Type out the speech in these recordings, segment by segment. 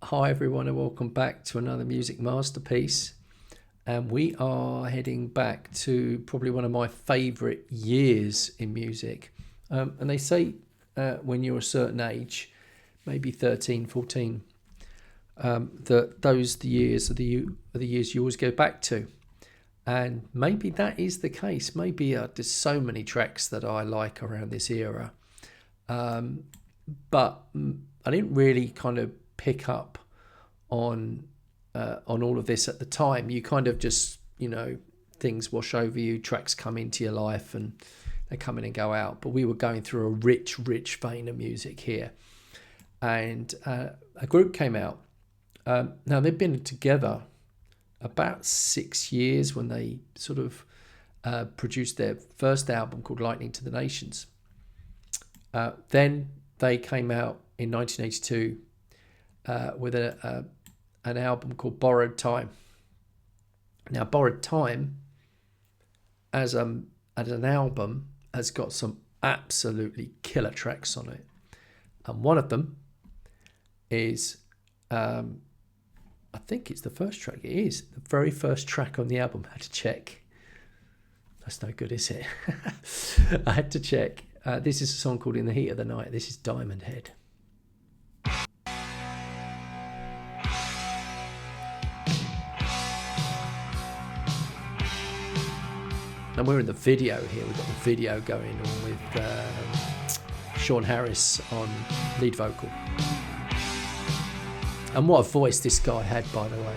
Hi everyone and welcome back to another music masterpiece, and we are heading back to probably one of my favourite years in music, and they say when you're a certain age, maybe 13, 14, that those the years are the years you always go back to, and maybe that is the case. Maybe there's so many tracks that I like around this era, but I didn't really kind of pick up on all of this at the time. You kind of just, things wash over you, tracks come into your life and they come in and go out. But we were going through a rich vein of music here, and a group came out. Now they've been together about 6 years when they sort of produced their first album called Lightning to the Nations. Then they came out in 1982 with an album called Borrowed Time. Now, Borrowed Time as an album has got some absolutely killer tracks on it, and one of them is I think it's the first track. It is the very first track on the album. I had to check. That's no good, is it? I had to check. This is a song called In the Heat of the Night. This is Diamond Head. And we're in the video here. We've got the video going on with Sean Harris on lead vocal. And what a voice this guy had, by the way.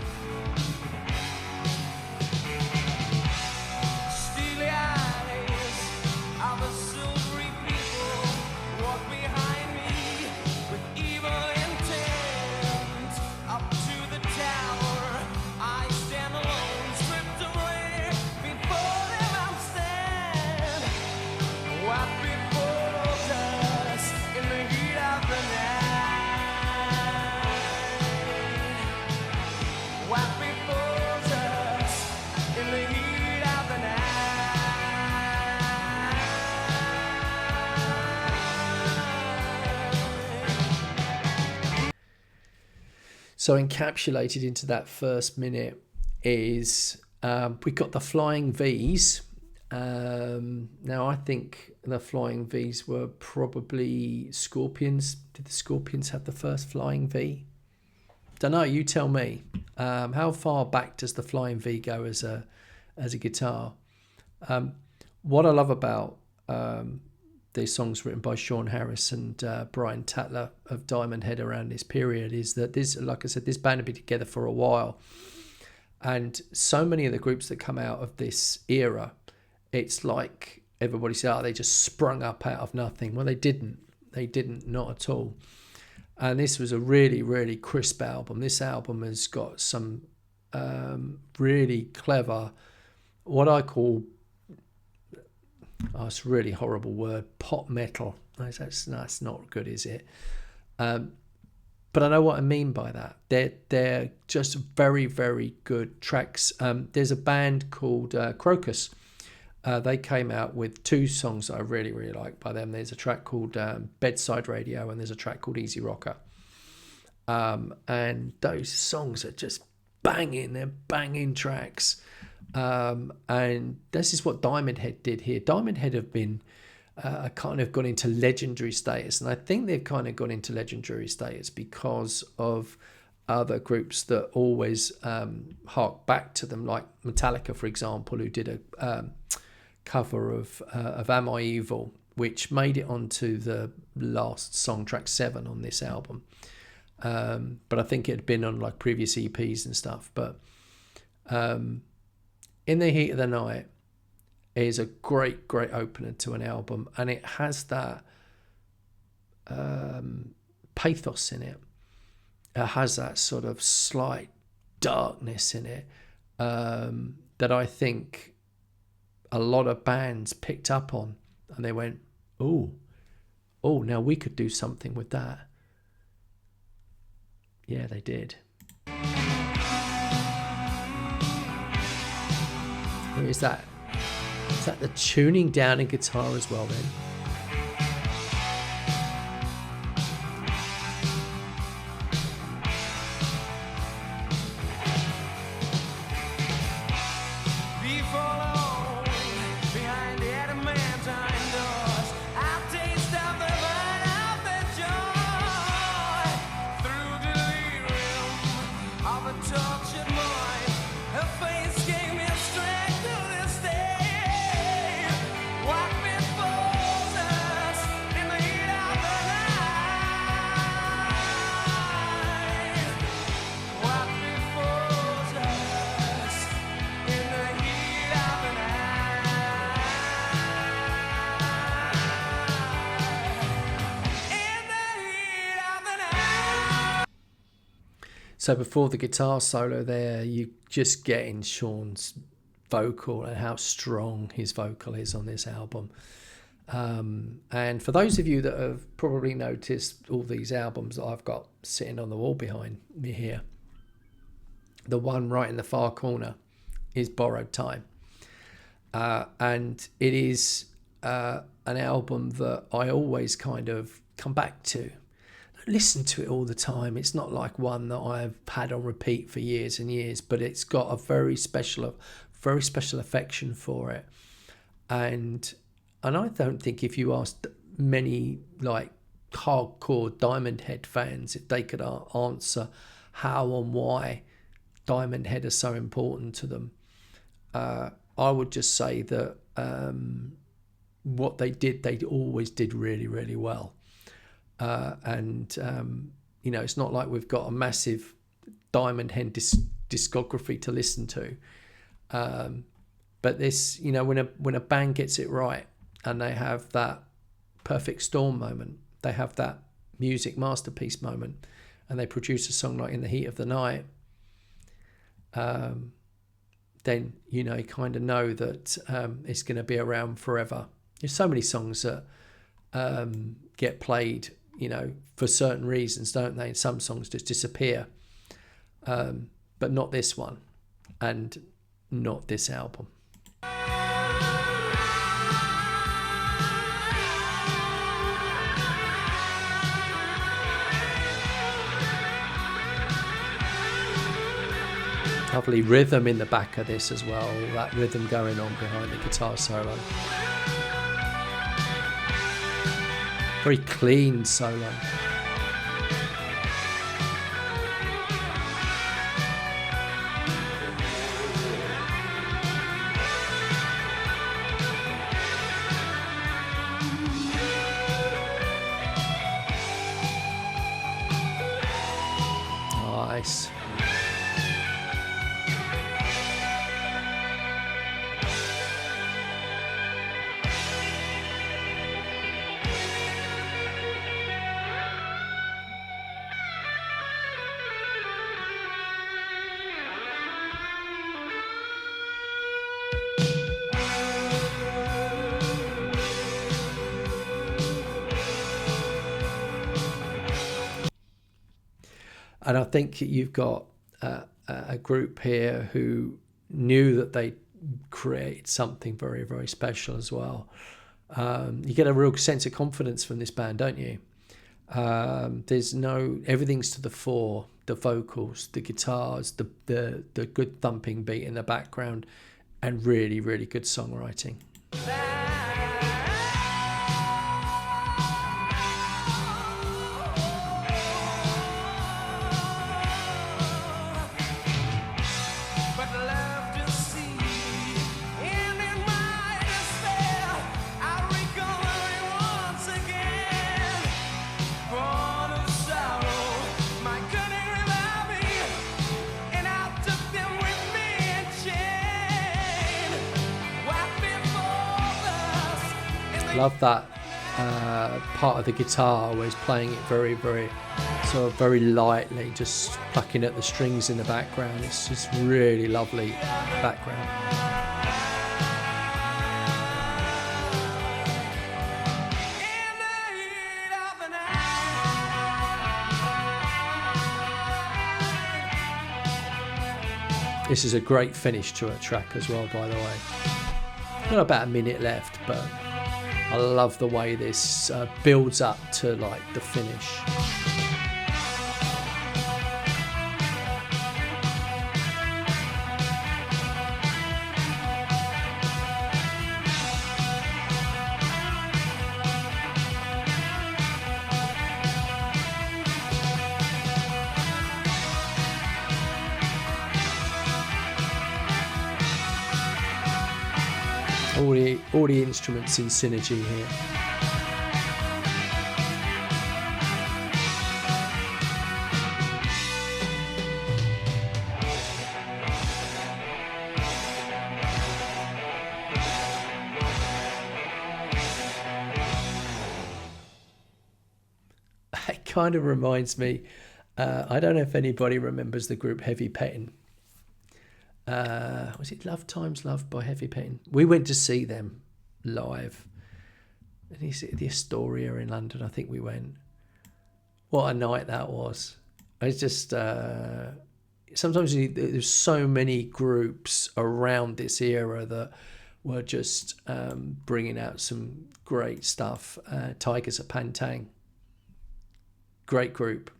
So encapsulated into that first minute is we got the Flying V's. Now I think the Flying V's were probably Scorpions. Did the Scorpions have the first Flying V? Don't know. You tell me. How far back does the Flying V go as a guitar? What I love about these songs written by Sean Harris and Brian Tatler of Diamond Head around this period is that this, like I said, this band had been together for a while, and so many of the groups that come out of this era, it's like everybody said, they just sprung up out of nothing. Well, they didn't, not at all. And this was a really crisp album. This album has got some really clever, what I call, it's a really horrible word, pop metal. That's not good, is it? But I know what I mean by that. They're just very good tracks. There's a band called Crocus. They came out with 2 songs that I really like by them. There's a track called Bedside Radio, and there's a track called Easy Rocker. And those songs are just banging. They're banging tracks. And this is what Diamond Head did here. Diamond Head have been kind of gone into legendary status, and I think they've kind of gone into legendary status because of other groups that always hark back to them, like Metallica, for example, who did a cover of Am I Evil, which made it onto the last song, track 7 on this album. But I think it had been on like previous EPs and stuff. But In the Heat of the Night is a great opener to an album, and it has that pathos in it. It has that sort of slight darkness in it that I think a lot of bands picked up on, and they went, oh, now we could do something with that. Yeah, they did. Is that the tuning down in guitar as well then? So before the guitar solo there, you just getting Sean's vocal and how strong his vocal is on this album. And for those of you that have probably noticed all these albums that I've got sitting on the wall behind me here, the one right in the far corner is Borrowed Time. And it is an album that I always kind of come back to. I don't listen to it all the time. It's not like one that I've had on repeat for years and years, but it's got a very special affection for it. And I don't think if you asked many like hardcore Diamond Head fans if they could answer how and why Diamond Head are so important to them, I would just say that what they did, they always did really, really well. And it's not like we've got a massive Diamond Head discography to listen to. But this, when a band gets it right and they have that perfect storm moment, they have that music masterpiece moment, and they produce a song like In the Heat of the Night, then you kind of know that it's going to be around forever. There's so many songs that get played, for certain reasons, don't they? And some songs just disappear, but not this one, and not this album. Lovely rhythm in the back of this as well, that rhythm going on behind the guitar solo. Very clean solo. Nice. And I think you've got a group here who knew that they'd create something very, very special as well. You get a real sense of confidence from this band, don't you? Everything's to the fore, the vocals, the guitars, the good thumping beat in the background, and really, really good songwriting. Love that part of the guitar where he's playing it very, very sort of very lightly, just plucking at the strings in the background. It's just really lovely background. This is a great finish to a track as well, by the way. Got about a minute left, but I love the way this builds up to like the finish. All the instruments in synergy here. It kind of reminds me I don't know if anybody remembers the group Heavy Petting. Was it Love Times Love by Heavy Petting? We went to see them live. And is it the Astoria in London? I think we went. What a night that was. It's just sometimes there's so many groups around this era that were just bringing out some great stuff. Tigers of Pantang, great group.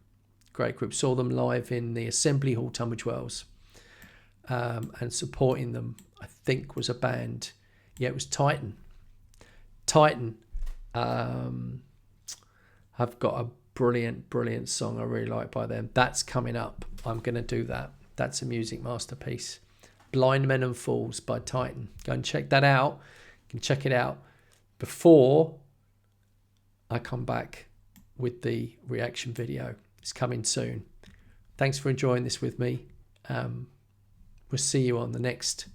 Saw them live in the Assembly Hall, Tunbridge Wells, and supporting them, I think, was a band. Yeah, it was Titan. I've got a brilliant song I really like by them. That's coming up. I'm going to do that. That's a music masterpiece. Blind Men and Fools by Titan. Go and check that out. You can check it out before I come back with the reaction video. It's coming soon. Thanks for enjoying this with me. We'll see you on the next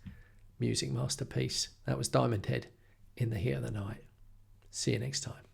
music masterpiece. That was Diamond Head in the Heat of the Night. See you next time.